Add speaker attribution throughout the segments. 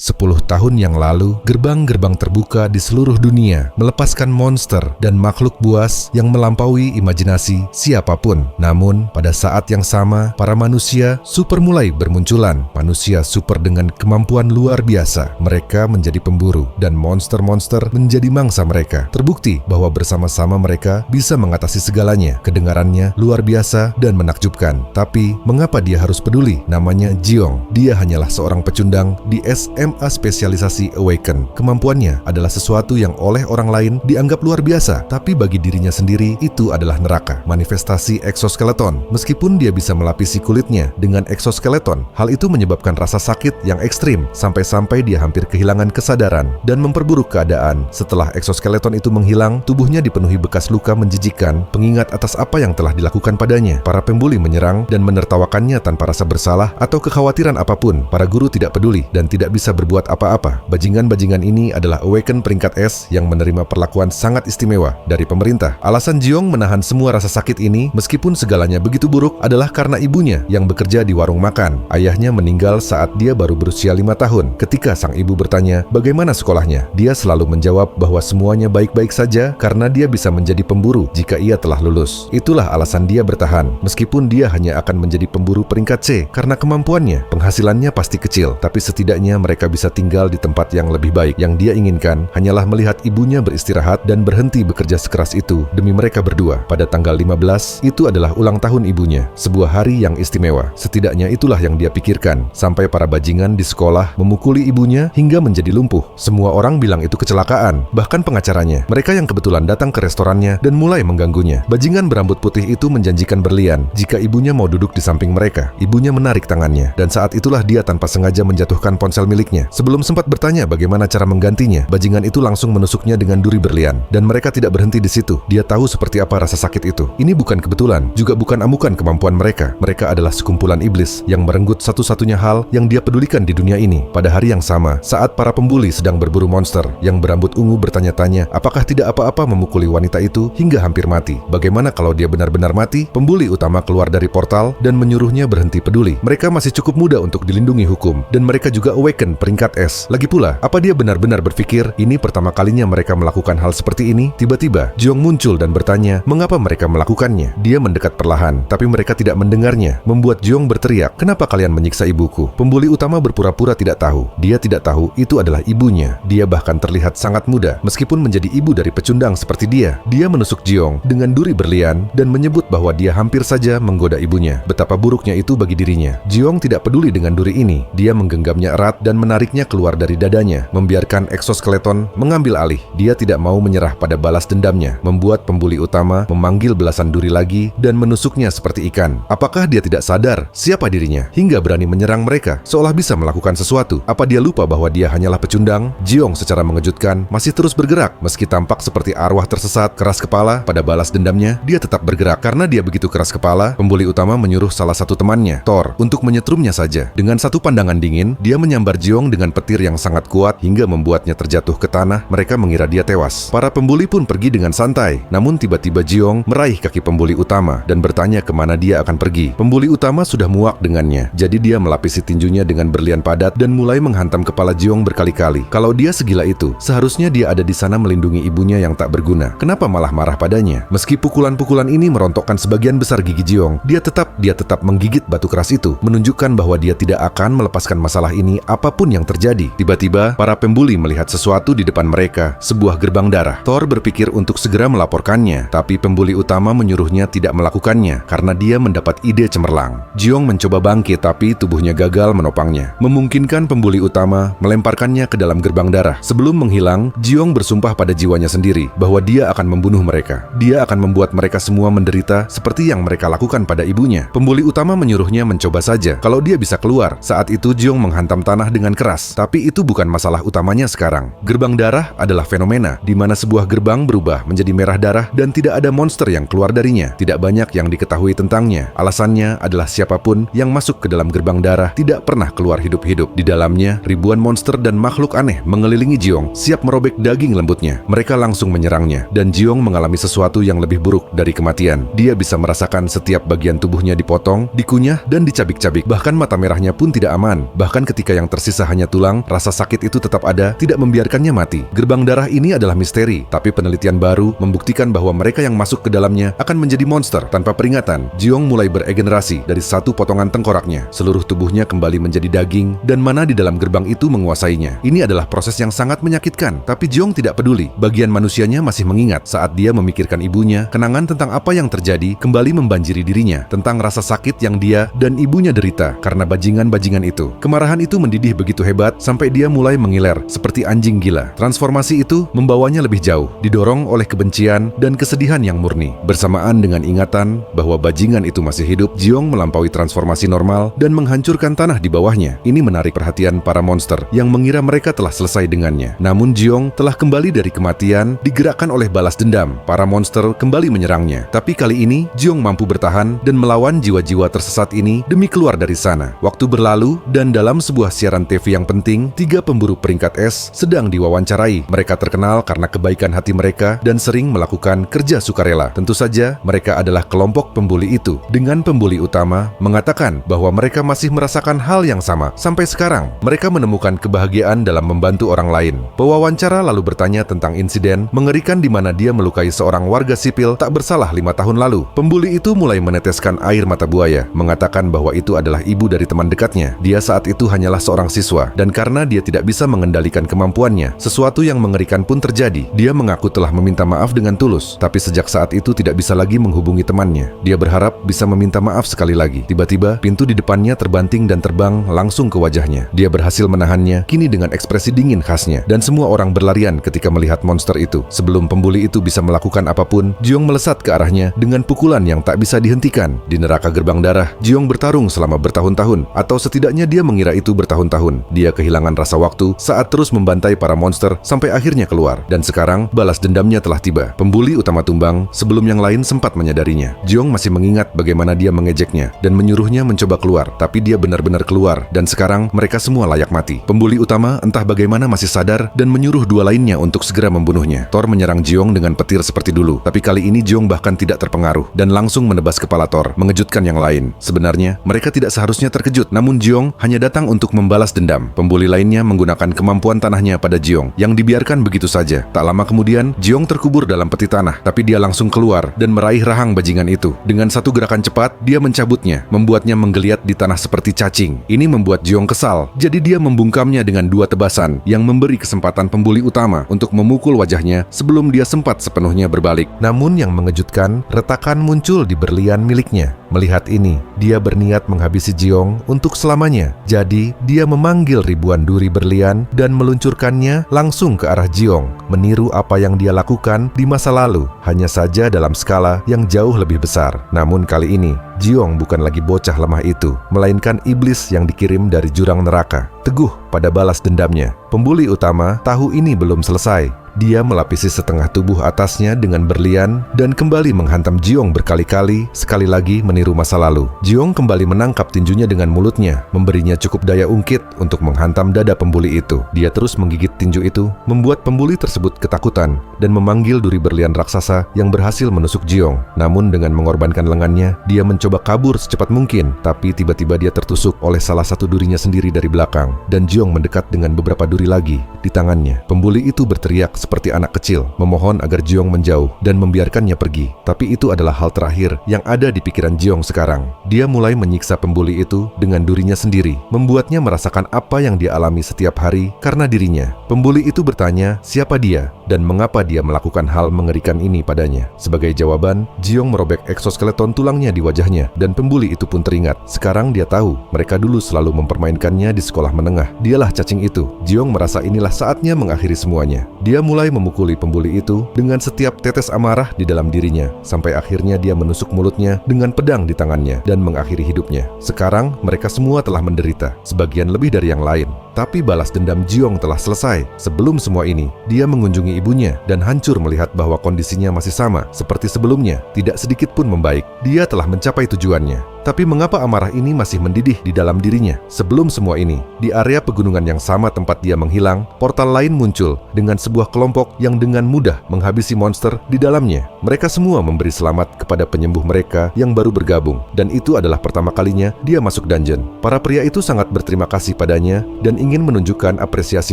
Speaker 1: 10 tahun yang lalu, gerbang-gerbang terbuka di seluruh dunia melepaskan monster dan makhluk buas yang melampaui imajinasi siapapun. Namun, pada saat yang sama, para manusia super mulai bermunculan. Manusia super dengan kemampuan luar biasa. Mereka menjadi pemburu, dan monster-monster menjadi mangsa mereka. Terbukti bahwa bersama-sama mereka bisa mengatasi segalanya. Kedengarannya luar biasa dan menakjubkan. Tapi, mengapa dia harus peduli? Namanya Jiong. Dia hanyalah seorang pecundang di SMA spesialisasi Awaken. Kemampuannya adalah sesuatu yang oleh orang lain dianggap luar biasa, tapi bagi dirinya sendiri itu adalah neraka. Manifestasi exoskeleton. Meskipun dia bisa melapisi kulitnya dengan exoskeleton, hal itu menyebabkan rasa sakit yang ekstrim sampai-sampai dia hampir kehilangan kesadaran dan memperburuk keadaan. Setelah exoskeleton itu menghilang, tubuhnya dipenuhi bekas luka menjijikan, pengingat atas apa yang telah dilakukan padanya. Para pembuli menyerang dan menertawakannya tanpa rasa bersalah atau kekhawatiran apapun. Para guru tidak peduli dan tidak bisa berbuat apa-apa. Bajingan-bajingan ini adalah Awaken peringkat S yang menerima perlakuan sangat istimewa dari pemerintah. Alasan Jiong menahan semua rasa sakit ini, meskipun segalanya begitu buruk, adalah karena ibunya yang bekerja di warung makan. Ayahnya meninggal saat dia baru berusia 5 tahun. Ketika sang ibu bertanya bagaimana sekolahnya, dia selalu menjawab bahwa semuanya baik-baik saja karena dia bisa menjadi pemburu jika ia telah lulus. Itulah alasan dia bertahan, meskipun dia hanya akan menjadi pemburu peringkat C karena kemampuannya. Penghasilannya pasti kecil, tapi setidaknya mereka bisa tinggal di tempat yang lebih baik. Yang dia inginkan hanyalah melihat ibunya beristirahat dan berhenti bekerja sekeras itu demi mereka berdua. Pada tanggal 15, itu adalah ulang tahun ibunya, sebuah hari yang istimewa. Setidaknya itulah yang dia pikirkan, sampai para bajingan di sekolah memukuli ibunya hingga menjadi lumpuh. Semua orang bilang itu kecelakaan, bahkan pengacaranya. Mereka yang kebetulan datang ke restorannya dan mulai mengganggunya. Bajingan berambut putih itu menjanjikan berlian jika ibunya mau duduk di samping mereka. Ibunya menarik tangannya, dan saat itulah dia tanpa sengaja menjatuhkan ponsel miliknya. Sebelum sempat bertanya bagaimana cara menggantinya, bajingan itu langsung menusuknya dengan duri berlian. Dan mereka tidak berhenti di situ. Dia tahu seperti apa rasa sakit itu. Ini bukan kebetulan, juga bukan amukan kemampuan mereka. Mereka adalah sekumpulan iblis yang merenggut satu-satunya hal yang dia pedulikan di dunia ini. Pada hari yang sama, saat para pembuli sedang berburu monster, yang berambut ungu bertanya-tanya apakah tidak apa-apa memukuli wanita itu hingga hampir mati. Bagaimana kalau dia benar-benar mati? Pembuli utama keluar dari portal dan menyuruhnya berhenti peduli. Mereka masih cukup muda untuk dilindungi hukum, dan mereka juga Awaken peringkat S. Lagi pula, apa dia benar-benar berpikir ini pertama kalinya mereka melakukan hal seperti ini? Tiba-tiba, Jiong muncul dan bertanya mengapa mereka melakukannya. Dia mendekat perlahan, tapi mereka tidak mendengarnya, membuat Jiong berteriak, "Kenapa kalian menyiksa ibuku?" Pembuli utama berpura-pura tidak tahu. Dia tidak tahu itu adalah ibunya. Dia bahkan terlihat sangat muda, meskipun menjadi ibu dari pecundang seperti dia. Dia menusuk Jiong dengan duri berlian dan menyebut bahwa dia hampir saja menggoda ibunya. Betapa buruknya itu bagi dirinya. Jiong tidak peduli dengan duri ini. Dia menggenggamnya erat dan menariknya keluar dari dadanya, membiarkan exoskeleton mengambil alih. Dia tidak mau menyerah pada balas dendamnya, membuat pembuli utama memanggil belasan duri lagi dan menusuknya seperti ikan. Apakah dia tidak sadar siapa dirinya hingga berani menyerang mereka seolah bisa melakukan sesuatu? Apa dia lupa bahwa dia hanyalah pecundang? Jiong secara mengejutkan masih terus bergerak meski tampak seperti arwah tersesat. Keras kepala pada balas dendamnya, dia tetap bergerak. Karena dia begitu keras kepala, pembuli utama menyuruh salah satu temannya, Thor, untuk menyetrumnya saja. Dengan satu pandangan dingin, dia menyambar Jiong dengan petir yang sangat kuat hingga membuatnya terjatuh ke tanah. Mereka mengira dia tewas. Para pembuli pun pergi dengan santai. Namun tiba-tiba Jiong meraih kaki pembuli utama dan bertanya kemana dia akan pergi. Pembuli utama sudah muak dengannya, jadi dia melapisi tinjunya dengan berlian padat dan mulai menghantam kepala Jiong berkali-kali. Kalau dia segila itu, seharusnya dia ada di sana melindungi ibunya yang tak berguna. Kenapa malah marah padanya? Meski pukulan-pukulan ini merontokkan sebagian besar gigi Jiong, dia tetap menggigit batu keras itu, menunjukkan bahwa dia tidak akan melepaskan masalah ini apapun yang terjadi. Tiba-tiba, para pembuli melihat sesuatu di depan mereka, sebuah gerbang darah. Thor berpikir untuk segera melaporkannya, tapi pembuli utama menyuruhnya tidak melakukannya karena dia mendapat ide cemerlang. Jiong mencoba bangkit, tapi tubuhnya gagal menopangnya, memungkinkan pembuli utama melemparkannya ke dalam gerbang darah. Sebelum menghilang, Jiong bersumpah pada jiwanya sendiri bahwa dia akan membunuh mereka. Dia akan membuat mereka semua menderita seperti yang mereka lakukan pada ibunya. Pembuli utama menyuruhnya mencoba saja kalau dia bisa keluar. Saat itu Jiong menghantam tanah dengan keras, tapi itu bukan masalah utamanya sekarang. Gerbang darah adalah fenomena di mana sebuah gerbang berubah menjadi merah darah dan tidak ada monster yang keluar darinya. Tidak banyak yang diketahui tentangnya. Alasannya adalah siapapun yang masuk ke dalam gerbang darah tidak pernah keluar hidup-hidup. Di dalamnya, ribuan monster dan makhluk aneh mengelilingi Jiong, siap merobek daging lembutnya. Mereka langsung menyerangnya, dan Jiong mengalami sesuatu yang lebih buruk dari kematian. Dia bisa merasakan setiap bagian tubuhnya dipotong, dikunyah, dan dicabik-cabik. Bahkan mata merahnya pun tidak aman. Bahkan ketika yang tersisa hanya tulang, rasa sakit itu tetap ada, tidak membiarkannya mati. Gerbang darah ini adalah misteri, tapi penelitian baru membuktikan bahwa mereka yang masuk ke dalamnya akan menjadi monster. Tanpa peringatan, Jiong mulai beregenerasi dari satu potongan tengkoraknya. Seluruh tubuhnya kembali menjadi daging, dan mana di dalam gerbang itu menguasainya. Ini adalah proses yang sangat menyakitkan, tapi Jiong tidak peduli. Bagian manusianya masih mengingat saat dia memikirkan ibunya, kenangan tentang apa yang terjadi kembali membanjiri dirinya, tentang rasa sakit yang dia dan ibunya derita karena bajingan-bajingan itu. Kemarahan itu mendidih begitu hebat sampai dia mulai mengiler seperti anjing gila. Transformasi itu membawanya lebih jauh, didorong oleh kebencian dan kesedihan yang murni. Bersamaan dengan ingatan bahwa bajingan itu masih hidup, Jiong melampaui transformasi normal dan menghancurkan tanah di bawahnya. Ini menarik perhatian para monster yang mengira mereka telah selesai dengannya. Namun Jiong telah kembali dari kematian, digerakkan oleh balas dendam. Para monster kembali menyerangnya. Tapi kali ini Jiong mampu bertahan dan melawan jiwa-jiwa tersesat ini demi keluar dari sana. Waktu berlalu dan dalam sebuah siaran TV yang penting, 3 pemburu peringkat S sedang diwawancarai. Mereka terkenal karena kebaikan hati mereka dan sering melakukan kerja sukarela. Tentu saja mereka adalah kelompok pembuli itu. Dengan pembuli utama mengatakan bahwa mereka masih merasakan hal yang sama. Sampai sekarang, mereka menemukan kebahagiaan dalam membantu orang lain. Pewawancara lalu bertanya tentang insiden mengerikan di mana dia melukai seorang warga sipil tak bersalah 5 tahun lalu. Pembuli itu mulai meneteskan air mata buaya, mengatakan bahwa itu adalah ibu dari teman dekatnya. Dia saat itu hanyalah seorang siswa, dan karena dia tidak bisa mengendalikan kemampuannya, sesuatu yang mengerikan pun terjadi. Dia mengaku telah meminta maaf dengan tulus, tapi sejak saat itu tidak bisa lagi menghubungi temannya. Dia berharap bisa meminta maaf sekali lagi. Tiba-tiba, pintu di depannya terbanting dan terbang langsung ke wajahnya. Dia berhasil menahannya, kini dengan ekspresi dingin khasnya, dan semua orang berlarian ketika melihat monster itu. Sebelum pembuli itu bisa melakukan apapun, Jiong melesat ke arahnya dengan pukulan yang tak bisa dihentikan. Di neraka gerbang darah, Jiong bertarung selama bertahun-tahun, atau setidaknya dia mengira itu bertahun-tahun. Dia kehilangan rasa waktu saat terus membantai para monster sampai akhirnya keluar. Dan sekarang, balas dendamnya telah tiba. Pembuli utama tumbang sebelum yang lain sempat menyadarinya. Jiong masih mengingat bagaimana dia mengejeknya dan menyuruhnya mencoba keluar, tapi dia benar-benar keluar, dan sekarang mereka semua layak mati. Pembuli utama entah bagaimana masih sadar dan menyuruh 2 lainnya untuk segera membunuhnya. Thor menyerang Jiong dengan petir seperti dulu, tapi kali ini Jiong bahkan tidak terpengaruh dan langsung menebas kepala Thor, mengejutkan yang lain. Sebenarnya, mereka tidak seharusnya terkejut, namun Jiong hanya datang untuk membalas dendam. Pembuli lainnya menggunakan kemampuan tanahnya pada Jiong, yang dibiarkan begitu saja. Tak lama kemudian, Jiong terkubur dalam peti tanah, tapi dia langsung keluar dan meraih rahang bajingan itu. Dengan satu gerakan cepat, dia mencabutnya, membuatnya menggeliat di tanah seperti cacing. Ini membuat Jiong kesal, jadi dia membungkamnya dengan 2 tebasan, yang memberi kesempatan pembuli utama untuk memukul wajahnya sebelum dia sempat sepenuhnya berbalik. Namun yang mengejutkan, retakan muncul di berlian miliknya. Melihat ini, dia berniat menghabisi Jiong untuk selamanya. Jadi, dia memanggil ribuan duri berlian dan meluncurkannya langsung ke arah Jiong, meniru apa yang dia lakukan di masa lalu, hanya saja dalam skala yang jauh lebih besar. Namun kali ini, Jiong bukan lagi bocah lemah itu, melainkan iblis yang dikirim dari jurang neraka. Teguh pada balas dendamnya, pembuli utama tahu ini belum selesai. Dia melapisi setengah tubuh atasnya dengan berlian dan kembali menghantam Jiong berkali-kali, sekali lagi meniru masa lalu. Jiong kembali menangkap tinjunya dengan mulutnya, memberinya cukup daya ungkit untuk menghantam dada pembuli itu. Dia terus menggigit tinju itu, membuat pembuli tersebut ketakutan dan memanggil duri berlian raksasa yang berhasil menusuk Jiong. Namun dengan mengorbankan lengannya, dia mencoba kabur secepat mungkin, tapi tiba-tiba dia tertusuk oleh salah satu durinya sendiri dari belakang, dan Jiong mendekat dengan beberapa duri lagi di tangannya. Pembuli itu berteriak seperti anak kecil, memohon agar Jiong menjauh dan membiarkannya pergi. Tapi itu adalah hal terakhir yang ada di pikiran Jiong sekarang. Dia mulai menyiksa pembuli itu dengan durinya sendiri, membuatnya merasakan apa yang dia alami setiap hari karena dirinya. Pembuli itu bertanya siapa dia dan mengapa dia melakukan hal mengerikan ini padanya. Sebagai jawaban, Jiong merobek eksoskeleton tulangnya di wajahnya, dan pembuli itu pun teringat. Sekarang dia tahu, mereka dulu selalu mempermainkannya di sekolah menengah. Dialah cacing itu. Jiong merasa inilah saatnya mengakhiri semuanya. Dia mulai memukuli pembuli itu dengan setiap tetes amarah di dalam dirinya, sampai akhirnya dia menusuk mulutnya dengan pedang di tangannya dan mengakhiri hidupnya. Sekarang mereka semua telah menderita, sebagian lebih dari yang lain. Tapi balas dendam Jiong telah selesai. Sebelum semua ini, dia mengunjungi ibunya dan hancur melihat bahwa kondisinya masih sama seperti sebelumnya, tidak sedikit pun membaik. Dia telah mencapai tujuannya. Tapi mengapa amarah ini masih mendidih di dalam dirinya? Sebelum semua ini, di area pegunungan yang sama tempat dia menghilang, portal lain muncul dengan sebuah kelompok yang dengan mudah menghabisi monster di dalamnya. Mereka semua memberi selamat kepada penyembuh mereka yang baru bergabung, dan itu adalah pertama kalinya dia masuk dungeon. Para pria itu sangat berterima kasih padanya dan ingin menunjukkan apresiasi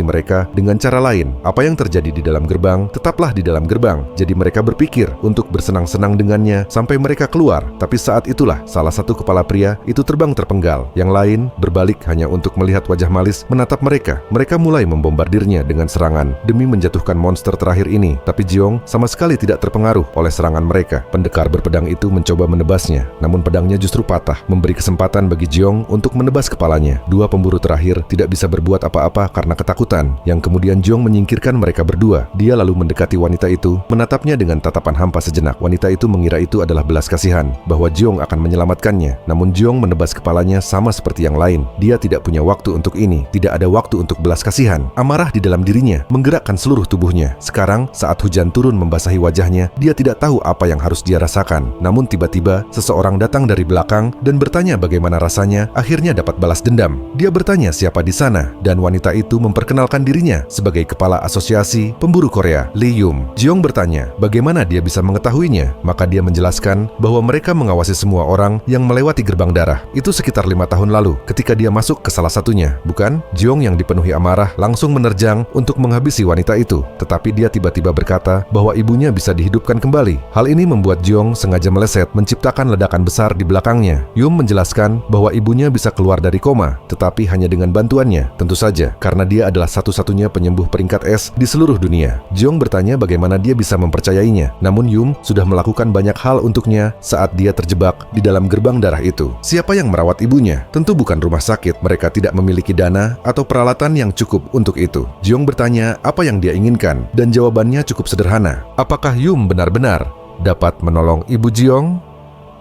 Speaker 1: mereka dengan cara lain. Apa yang terjadi di dalam gerbang, tetaplah di dalam gerbang. Jadi mereka berpikir untuk bersenang-senang dengannya sampai mereka keluar. Tapi saat itulah salah satu kepala pria itu terbang terpenggal. Yang lain berbalik hanya untuk melihat wajah malis menatap mereka. Mereka mulai membombardirnya dengan serangan demi menjatuhkan monster terakhir ini. Tapi Jiong sama sekali tidak terpengaruh oleh serangan mereka. Pendekar berpedang itu mencoba menebasnya, namun pedangnya justru patah, memberi kesempatan bagi Jiong untuk menebas kepalanya. Dua pemburu terakhir tidak bisa berbuat apa-apa karena ketakutan, yang kemudian Jiong menyingkirkan mereka berdua. Dia lalu mendekati wanita itu, menatapnya dengan tatapan hampa sejenak. Wanita itu mengira itu adalah belas kasihan, bahwa Jiong akan menyelamatkannya. Namun Jiong menebas kepalanya sama seperti yang lain. Dia tidak punya waktu untuk ini, tidak ada waktu untuk belas kasihan. Amarah di dalam dirinya menggerakkan seluruh tubuhnya. Sekarang, saat hujan turun membasahi wajahnya, dia tidak tahu apa yang harus dia rasakan. Namun tiba-tiba, seseorang datang dari belakang dan bertanya bagaimana rasanya akhirnya dapat balas dendam. Dia bertanya siapa di sana, dan wanita itu memperkenalkan dirinya sebagai kepala asosiasi pemburu Korea, Lee Yum. Jiong bertanya bagaimana dia bisa mengetahuinya. Maka dia menjelaskan bahwa mereka mengawasi semua orang yang melewati gerbang darah. Itu sekitar 5 tahun lalu ketika dia masuk ke salah satunya, bukan? Jiong yang dipenuhi amarah langsung menerjang untuk menghabisi wanita itu. Tetapi dia tiba-tiba berkata bahwa ibunya bisa dihidupkan kembali. Hal ini membuat Jiong sengaja meleset, menciptakan ledakan besar di belakangnya. Yum menjelaskan bahwa ibunya bisa keluar dari koma, tetapi hanya dengan bantuannya. Tentu saja, karena dia adalah satu-satunya penyembuh peringkat S di seluruh dunia. Jiong bertanya bagaimana dia bisa mempercayainya. Namun Yum sudah melakukan banyak hal untuknya saat dia terjebak di dalam gerbang darah itu. Siapa yang merawat ibunya? Tentu bukan rumah sakit. Mereka tidak memiliki dana atau peralatan yang cukup untuk itu. Jiong bertanya apa yang dia inginkan, dan jawabannya cukup sederhana. Apakah Yum benar-benar dapat menolong ibu Jiong?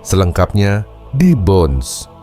Speaker 1: Selengkapnya di Bones.